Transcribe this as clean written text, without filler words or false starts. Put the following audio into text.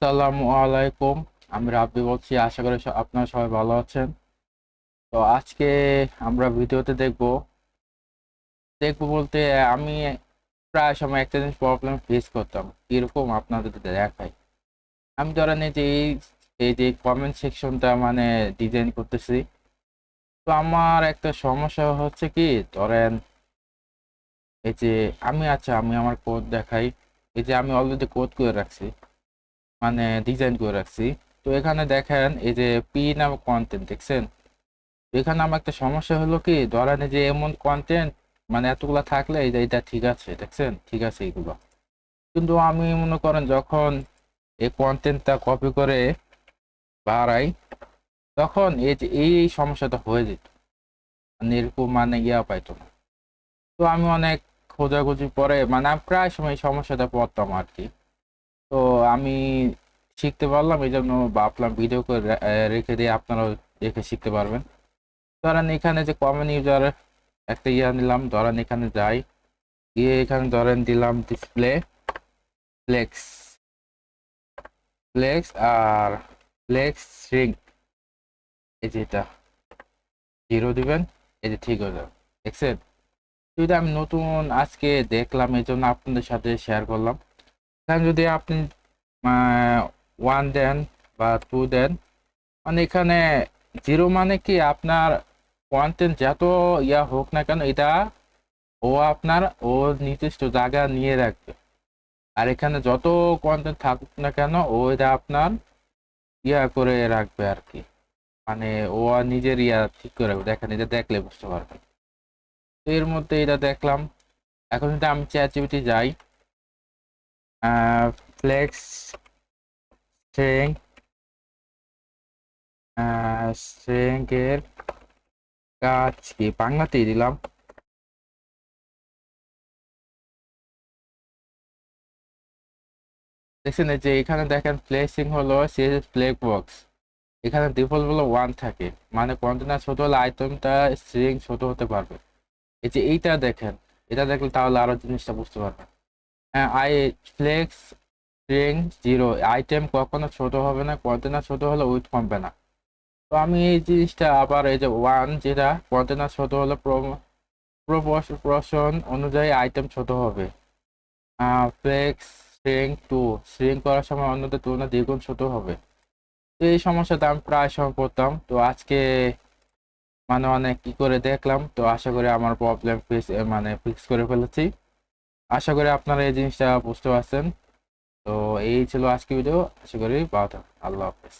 আসসালামু আলাইকুম। আমি রাব্বি বলছি। আশা করি আপনারা সবাই ভালো আছেন। তো আজকে আমরা ভিডিওতে দেখবো দেখবো বলতে আমি প্রায় সময় একটা জিনিস প্রবলেম ফেস করতাম, কিরকম আপনাদের দেখাই। আমি ধরেন এই যে এই যে কমেন্ট সেকশনটা মানে ডিজাইন করতেছি। তো আমার একটা সমস্যা হচ্ছে কি, ধরেন এই যে আমি আমার কোড দেখাই। এই যে আমি অলরেডি কোড করে রাখছি, মানে ডিজাইন করে রাখছি। তো এখানে দেখেন এই যে পিন এবং কন্টেন্ট দেখছেন। তো এখানে আমার একটা সমস্যা হলো কি, ধরেন এই যে এমন কন্টেন্ট মানে এতগুলা থাকলে এই যে এটা ঠিক আছে, দেখছেন ঠিক আছে এগুলো। কিন্তু আমি মনে করেন যখন এই কন্টেন্টটা কপি করে বাড়াই, তখন এই যে এই সমস্যাটা হয়ে যেত, মানে এরকম মানে পাইতো না। তো আমি অনেক খোঁজাখুঁজি পরে মানে আমি প্রায় সময় এই সমস্যাটা পড়তাম আর কি। তো আমি শিখতে পারলাম, এই জন্য ভাবলাম ভিডিও করে রেখে দিয়ে আপনারাও দেখে শিখতে পারবেন। ধরেন এখানে যে কমন ইউজার একটা নিলাম, ধরেন এখানে যাই, গিয়ে এখানে ধরেন দিলাম ডিসপ্লে ফ্লেক্স ফ্লেক্স আর ফ্লেক্স শ্রিঙ্ক। এই যে এটা 0 দিবেন, এই যে ঠিক হয়ে যাবে, দেখছেন। তো এটা আমি নতুন আজকে দেখলাম, এই জন্য আপনাদের সাথে শেয়ার করলাম। এখানে যদি আপনি 1 দেন বা 2 দেন, মানে এখানে 0 মানে কি আপনার কন্টেন্ট যত হোক না কেন, এটা ও আপনার ও নির্দিষ্ট জায়গা নিয়ে রাখবে। আর এখানে যত কন্টেন্ট থাকুক না কেন, ও এটা আপনার করে রাখবে আর কি। মানে ও আর নিজের ঠিক করে রাখবে। দেখেন এটা দেখলে বুঝতে পারবেন। তো এর মধ্যে এটা দেখলাম। এখন যদি আমি চ্যাট জিপিটি যাই, ফ্লেক্স স্ট্রিং স্ট্রিং এর কাজ কি বাংলাতেই দিলাম। দেখছেন এই যে এখানে দেখেন প্লেসিং হলো সিএসএস ফ্লেগ বক্স। এখানে ডিফল্ট হলো 1 থাকে, মানে কন্টেনার ছোট হলে আইটেমটা স্ট্রিং ছোট হতে পারবে। এই যে এইটা দেখেন, এটা দেখলে তাহলে আরো জিনিসটা বুঝতে পারবেন। হ্যাঁ, ফ্লেক্স স্ট্রিং 0, আইটেম কখনো ছোট হবে না, কন্টেনার ছোট হলে উইথ কমবে না। তো আমি এই জিনিসটা আবার এই যে 1, যেটা কন্টেনার ছোট হলে প্রপোর্শন অনুযায়ী আইটেম ছোট হবে। ফ্লেক্স স্ট্রিং 2, স্ট্রিং করার সময় অন্যদের তুলনায় দ্বিগুণ ছোট হবে। তো এই সমস্যাটা আমি প্রায় সময় পড়তাম। তো আজকে মানে অনেক কি করে দেখলাম, তো আশা করি আমার প্রবলেম মানে ফিক্স করে ফেলেছি। আশা করি আপনারা এই জিনিসটা বুঝতে পারছেন। তো এই ছিল আজকে ভিডিও। আশা করি ভালো থাকবেন। আল্লাহ হাফেজ।